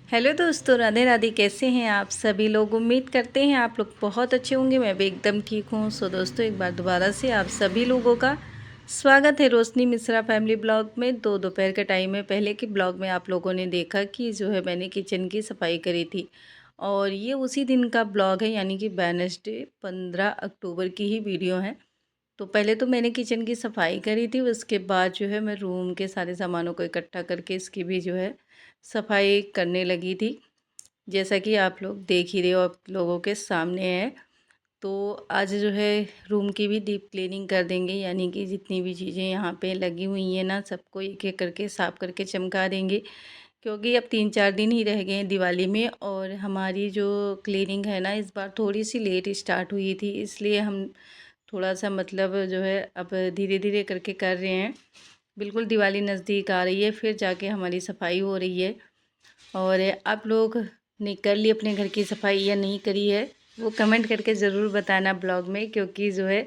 Hello दोस्तों, राधे राधे। कैसे हैं आप सभी लोग? उम्मीद करते हैं आप लोग बहुत अच्छे होंगे। मैं भी एकदम ठीक हूँ। सो दोस्तों, एक बार दोबारा से आप सभी लोगों का स्वागत है रोशनी मिश्रा फैमिली ब्लॉग में। दोपहर का टाइम है। पहले के ब्लॉग में आप लोगों ने देखा कि जो है मैंने किचन की सफाई करी थी, और ये उसी दिन का ब्लॉग है, यानी कि वेडनेसडे 15 अक्टूबर की ही वीडियो है। तो पहले तो मैंने किचन की सफाई करी थी, उसके बाद जो है मैं रूम के सारे सामानों को इकट्ठा करके इसकी भी जो है सफाई करने लगी थी। जैसा कि आप लोग देख ही रहे हो, आप लोगों के सामने है। तो आज जो है रूम की भी डीप क्लीनिंग कर देंगे, यानी कि जितनी भी चीज़ें यहाँ पे लगी हुई हैं ना, सबको एक एक करके साफ़ करके चमका देंगे। क्योंकि अब 3-4 दिन ही रह गए हैं दिवाली में, और हमारी जो क्लीनिंग है ना, इस बार थोड़ी सी लेट स्टार्ट हुई थी, इसलिए हम थोड़ा सा मतलब जो है अब धीरे धीरे करके कर रहे हैं। बिल्कुल दिवाली नज़दीक आ रही है, फिर जाके हमारी सफाई हो रही है। और आप लोग ने कर ली अपने घर की सफाई या नहीं करी है, वो कमेंट करके ज़रूर बताना ब्लॉग में। क्योंकि जो है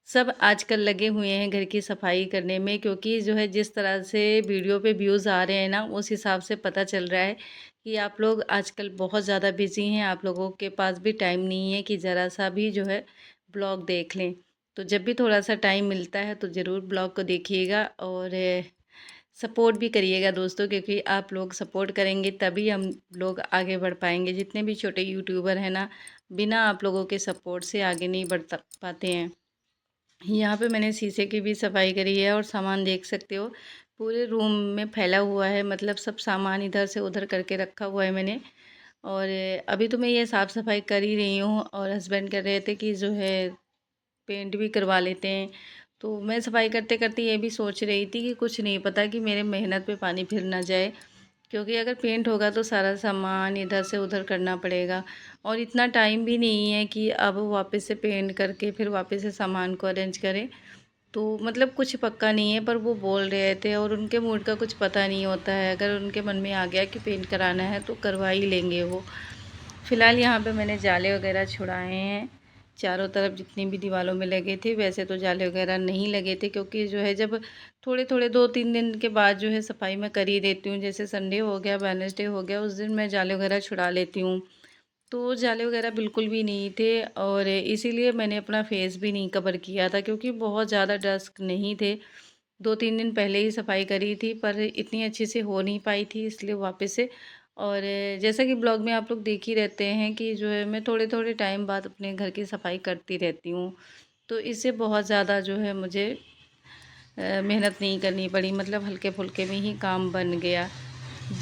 सब आजकल लगे हुए हैं घर की सफाई करने में, क्योंकि जो है जिस तरह से वीडियो पे व्यूज़ आ रहे हैं ना, उस हिसाब से पता चल रहा है कि आप लोग आजकल बहुत ज़्यादा बिजी हैं। आप लोगों के पास भी टाइम नहीं है कि ज़रा सा भी जो है ब्लॉग देख लें। तो जब भी थोड़ा सा टाइम मिलता है तो ज़रूर ब्लॉग को देखिएगा, और सपोर्ट भी करिएगा दोस्तों, क्योंकि आप लोग सपोर्ट करेंगे तभी हम लोग आगे बढ़ पाएंगे। जितने भी छोटे यूट्यूबर हैं ना, बिना आप लोगों के सपोर्ट से आगे नहीं बढ़ पाते हैं। यहाँ पे मैंने शीशे की भी सफाई करी है, और सामान देख सकते हो पूरे रूम में फैला हुआ है। मतलब सब सामान इधर से उधर करके रखा हुआ है मैंने। और अभी तो मैं ये साफ़ सफाई कर ही रही हूँ, और हस्बैंड कह रहे थे कि जो है पेंट भी करवा लेते हैं। तो मैं सफाई करते करते ये भी सोच रही थी कि कुछ नहीं पता कि मेरे मेहनत पे पानी फिर ना जाए। क्योंकि अगर पेंट होगा तो सारा सामान इधर से उधर करना पड़ेगा, और इतना टाइम भी नहीं है कि अब वापस से पेंट करके फिर वापस से सामान को अरेंज करें। तो मतलब कुछ पक्का नहीं है, पर वो बोल रहे थे, और उनके मूड का कुछ पता नहीं होता है। अगर उनके मन में आ गया कि पेंट कराना है तो करवा ही लेंगे वो। फ़िलहाल यहाँ पे मैंने जाले वगैरह छुड़ाए हैं चारों तरफ, जितनी भी दीवारों में लगे थे। वैसे तो जाले वगैरह नहीं लगे थे, क्योंकि जो है जब थोड़े थोड़े 2-3 दिन के बाद जो है सफाई मैं कर ही देती हूँ। जैसे संडे हो गया, वेडनेसडे हो गया, उस दिन मैं जाले वगैरह छुड़ा लेती हूँ। तो जाले वगैरह बिल्कुल भी नहीं थे, और इसीलिए मैंने अपना फेस भी नहीं कवर किया था, क्योंकि बहुत ज़्यादा डस्ट नहीं थे। 2-3 दिन पहले ही सफाई करी थी, पर इतनी अच्छे से हो नहीं पाई थी, इसलिए वापस से। और जैसा कि ब्लॉग में आप लोग देख ही रहते हैं कि जो है मैं थोड़े थोड़े टाइम बाद अपने घर की सफाई करती रहती हूँ। तो इससे बहुत ज़्यादा जो है मुझे मेहनत नहीं करनी पड़ी। मतलब हल्के फुल्के में ही काम बन गया।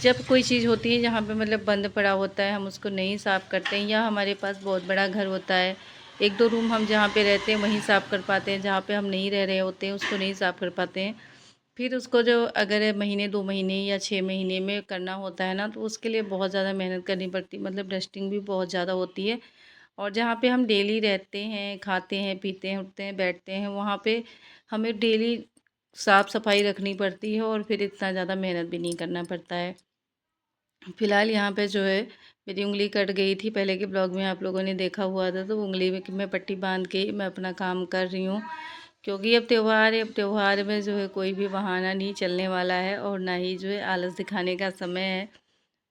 जब कोई चीज़ होती है जहाँ पे मतलब बंद पड़ा होता है, हम उसको नहीं साफ़ करते हैं, या हमारे पास बहुत बड़ा घर होता है, 1-2 रूम हम जहाँ पे रहते हैं वहीं साफ़ कर पाते हैं, जहाँ पे हम नहीं रह रहे होते हैं उसको नहीं साफ़ कर पाते हैं। फिर उसको जो अगर महीने 2 महीने या 6 महीने में करना होता है ना, तो उसके लिए बहुत ज़्यादा मेहनत करनी पड़ती है। मतलब डस्टिंग भी बहुत ज़्यादा होती है। और जहाँ पे हम डेली रहते हैं, खाते हैं, पीते हैं, उठते हैं, बैठते हैं, वहाँ पे हमें डेली साफ़ सफाई रखनी पड़ती है, और फिर इतना ज़्यादा मेहनत भी नहीं करना पड़ता है। फ़िलहाल यहाँ पे जो है मेरी उँगली कट गई थी। पहले के ब्लॉग में आप लोगों ने देखा हुआ था, तो उँगली में मैं पट्टी बांध के मैं अपना काम कर रही हूँ। क्योंकि अब त्योहार है, अब त्योहार में जो है कोई भी बहाना नहीं चलने वाला है, और ना ही जो है आलस दिखाने का समय है।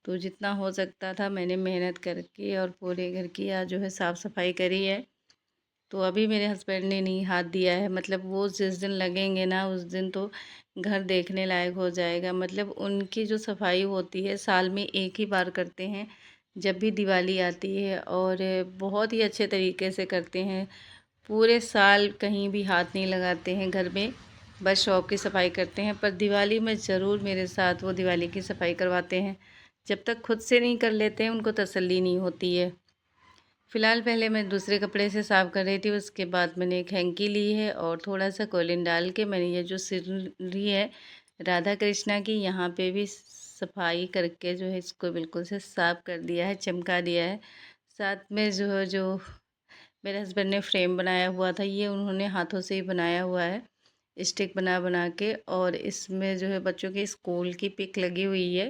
तो जितना हो सकता था मैंने मेहनत करके और पूरे घर की आज जो है साफ़ सफाई करी है। तो अभी मेरे हस्बैंड ने नहीं हाथ दिया है। मतलब वो जिस दिन लगेंगे ना, उस दिन तो घर देखने लायक हो जाएगा। मतलब उनकी जो सफाई होती है साल में एक ही बार करते हैं, जब भी दिवाली आती है, और बहुत ही अच्छे तरीके से करते हैं। पूरे साल कहीं भी हाथ नहीं लगाते हैं घर में, बस शॉप की सफाई करते हैं। पर दिवाली में ज़रूर मेरे साथ वो दिवाली की सफाई करवाते हैं। जब तक खुद से नहीं कर लेते हैं उनको तसल्ली नहीं होती है। फ़िलहाल पहले मैं दूसरे कपड़े से साफ़ कर रही थी, उसके बाद मैंने एक हैंकी ली है, और थोड़ा सा कोलिन डाल के मैंने ये जो सिनरी है राधा कृष्णा की, यहाँ पे भी सफाई करके जो है इसको बिल्कुल से साफ़ कर दिया है, चमका दिया है। साथ में जो मेरे हस्बैंड ने फ्रेम बनाया हुआ था, ये उन्होंने हाथों से ही बनाया हुआ है, स्टिक बना बना के। और इसमें जो है बच्चों के स्कूल की पिक लगी हुई है।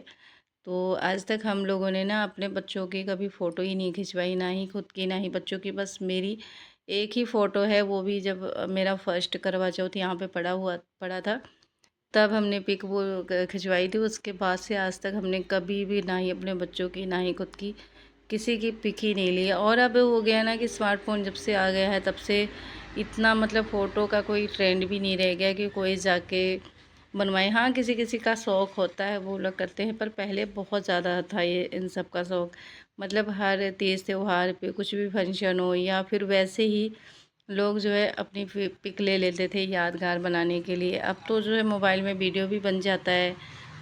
तो आज तक हम लोगों ने ना अपने बच्चों की कभी फ़ोटो ही नहीं खिंचवाई, ना ही खुद की ना ही बच्चों की। बस मेरी एक ही फ़ोटो है, वो भी जब मेरा फर्स्ट करवा चौथ यहाँ पे पड़ा था, तब हमने पिक वो खिंचवाई थी। उसके बाद से आज तक हमने कभी भी ना ही अपने बच्चों की ना ही खुद की किसी की पिक ही नहीं ली। और अब हो गया ना कि स्मार्टफ़ोन जब से आ गया है तब से इतना मतलब फ़ोटो का कोई ट्रेंड भी नहीं रह गया कि कोई जाके बनवाए। हाँ, किसी-किसी का शौक़ होता है, वो लोग करते हैं, पर पहले बहुत ज़्यादा था ये इन सब का शौक़। मतलब हर तीज त्योहार पे कुछ भी फंक्शन हो या फिर वैसे ही लोग जो है अपनी पिक ले लेते थे यादगार बनाने के लिए। अब तो जो है मोबाइल में वीडियो भी बन जाता है,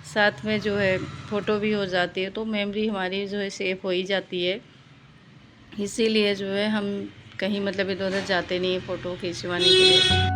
साथ में जो है फ़ोटो भी हो जाती है, तो मेमोरी हमारी जो है सेव हो ही जाती है। इसीलिए जो है हम कहीं मतलब इधर-उधर जाते नहीं हैं फ़ोटो खिंचवाने के लिए।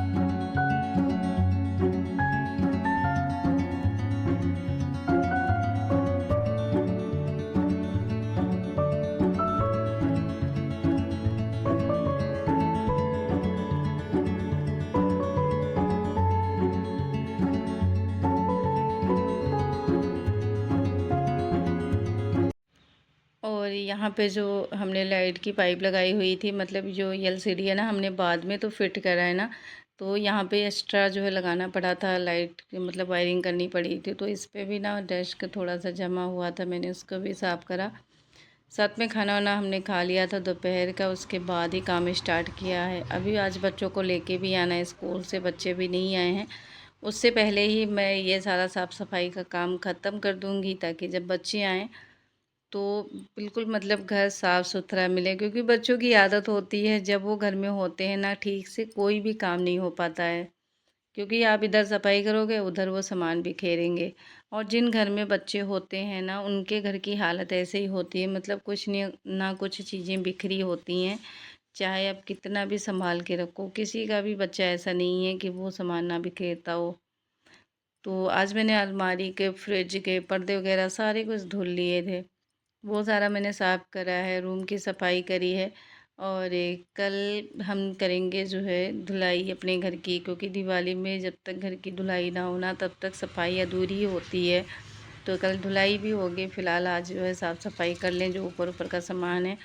और यहाँ पे जो हमने लाइट की पाइप लगाई हुई थी, मतलब जो एलसीडी है ना, हमने बाद में तो फिट करा है ना, तो यहाँ पे एक्स्ट्रा जो है लगाना पड़ा था लाइट मतलब वायरिंग करनी पड़ी थी। तो इस पे भी ना डस्ट थोड़ा सा जमा हुआ था, मैंने उसको भी साफ़ करा। साथ में खाना वाना हमने खा लिया था दोपहर का, उसके बाद ही काम स्टार्ट किया है। अभी आज बच्चों को लेके भी आना है, स्कूल से बच्चे भी नहीं आए हैं। उससे पहले ही मैं ये सारा साफ़ सफाई का काम ख़त्म कर दूँगी, ताकि जब बच्चे आएँ तो बिल्कुल मतलब घर साफ़ सुथरा मिले। क्योंकि बच्चों की आदत होती है, जब वो घर में होते हैं ना, ठीक से कोई भी काम नहीं हो पाता है। क्योंकि आप इधर सफाई करोगे, उधर वो सामान बिखेरेंगे। और जिन घर में बच्चे होते हैं ना, उनके घर की हालत ऐसे ही होती है, मतलब कुछ नहीं ना कुछ चीज़ें बिखरी होती हैं। चाहे आप कितना भी संभाल के रखो, किसी का भी बच्चा ऐसा नहीं है कि वो सामान ना बिखेरता हो। तो आज मैंने अलमारी के, फ्रिज के पर्दे वगैरह सारे कुछ धुल लिए थे। वो सारा मैंने साफ़ करा है, रूम की सफाई करी है। और कल हम करेंगे जो है धुलाई अपने घर की, क्योंकि दिवाली में जब तक घर की धुलाई ना हो ना, तब तक सफाई अधूरी ही होती है। तो कल धुलाई भी होगी। फ़िलहाल आज जो है साफ़ सफाई कर लें जो ऊपर-ऊपर का सामान है।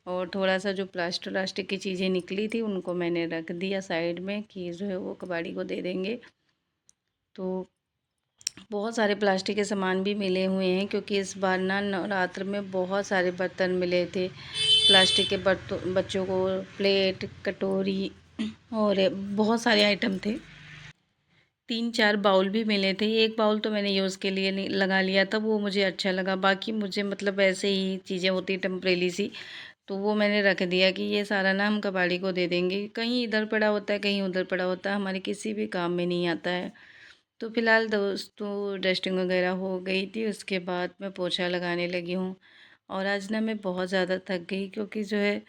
और थोड़ा-सा जो प्लास्टर व्लास्टिक की चीज़ें निकली थी, उनको मैंने रख दिया साइड में कि जो है वो कबाड़ी को दे देंगे। तो बहुत सारे प्लास्टिक के सामान भी मिले हुए हैं, क्योंकि इस बार ना नवरात्र में बहुत सारे बर्तन मिले थे। प्लास्टिक के बच्चों को प्लेट, कटोरी और बहुत सारे आइटम थे। 3-4 बाउल भी मिले थे। एक बाउल तो मैंने यूज़ के लिए नहीं लगा लिया था, वो मुझे अच्छा लगा। बाकी मुझे मतलब ऐसे ही चीज़ें होती टेम्परेरी सी, तो वो मैंने रख दिया कि ये सारा ना हम कबाड़ी को दे देंगे। कहीं इधर पड़ा होता है, कहीं उधर पड़ा होता है, हमारे किसी भी काम में नहीं आता है। तो फ़िलहाल दोस्तों डस्टिंग वगैरह हो गई थी, उसके बाद मैं पोछा लगाने लगी हूँ। और आज ना मैं बहुत ज़्यादा थक गई, क्योंकि जो है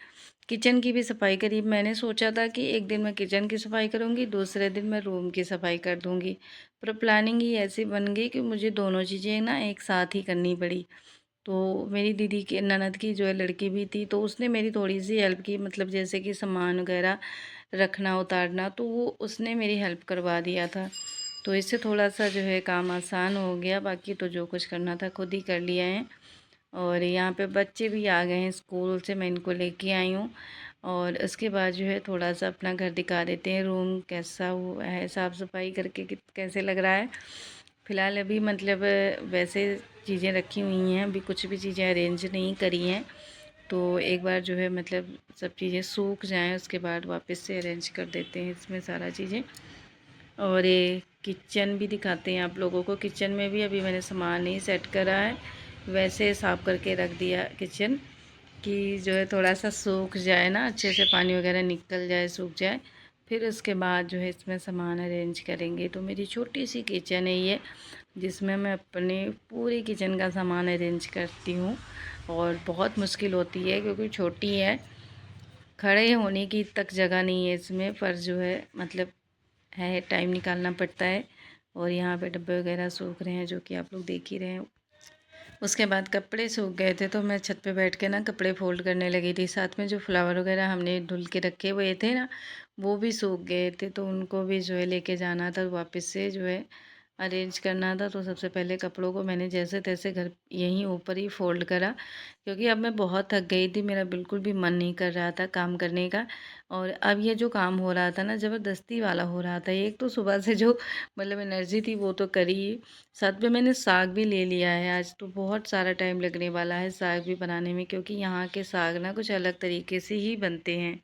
किचन की भी सफाई करी। मैंने सोचा था कि एक दिन मैं किचन की सफाई करूँगी, दूसरे दिन मैं रूम की सफाई कर दूँगी। पर प्लानिंग ही ऐसी बन गई कि मुझे दोनों चीज़ें ना एक साथ ही करनी पड़ी। तो मेरी दीदी की ननद की जो है लड़की भी थी, तो उसने मेरी थोड़ी-सी हेल्प की, मतलब जैसे कि सामान वगैरह रखना, उतारना, तो वो उसने मेरी हेल्प करवा दिया था। तो इससे थोड़ा-सा जो है काम आसान हो गया, बाकी तो जो कुछ करना था खुद ही कर लिया है। और यहाँ पे बच्चे भी आ गए हैं स्कूल से, मैं इनको लेके आई हूँ। और उसके बाद जो है थोड़ा-सा अपना घर दिखा देते हैं, रूम कैसा हुआ है, साफ़-सफाई करके कैसे लग रहा है। फ़िलहाल अभी मतलब वैसे चीज़ें रखी हुई हैं, अभी कुछ भी चीज़ें अरेंज नहीं करी हैं। तो एक बार जो है मतलब सब चीज़ें सूख जाएँ, उसके बाद वापस से अरेंज कर देते हैं इसमें सारा चीज़ें। और ये किचन भी दिखाते हैं आप लोगों को। किचन में भी अभी मैंने सामान नहीं सेट करा है, वैसे साफ़ करके रख दिया किचन, कि जो है थोड़ा-सा सूख जाए ना, अच्छे से पानी वगैरह निकल जाए, सूख जाए। फिर उसके बाद जो है इसमें सामान अरेंज करेंगे। तो मेरी छोटी-सी किचन है ये, जिसमें मैं अपने पूरी किचन का सामान अरेंज करती हूँ। और बहुत मुश्किल होती है, क्योंकि छोटी है, खड़े होने की तक जगह नहीं है इसमें, पर जो है मतलब है, टाइम निकालना पड़ता है। और यहाँ पे डब्बे वगैरह सूख रहे हैं, जो कि आप लोग देख ही रहे हैं। उसके बाद कपड़े सूख गए थे, तो मैं छत पे बैठ के ना कपड़े फ़ोल्ड करने लगी थी। साथ में जो फ्लावर वगैरह हमने धुल के रखे हुए थे ना, वो भी सूख गए थे, तो उनको भी जो है लेके जाना था वापस से जो है अरेंज करना था, तो सबसे पहले कपड़ों को मैंने जैसे-तैसे घर यहीं ऊपर ही फ़ोल्ड करा, क्योंकि अब मैं बहुत थक गई थी, मेरा बिल्कुल भी मन नहीं कर रहा था काम करने का। और अब ये जो काम हो रहा था ना, ज़बरदस्ती वाला हो रहा था। एक तो सुबह से जो मतलब एनर्जी थी वो तो करी ही, साथ में मैंने साग भी ले लिया है। आज तो बहुत सारा टाइम लगने वाला है साग भी बनाने में, क्योंकि यहाँ के साग ना कुछ अलग तरीके से ही बनते हैं।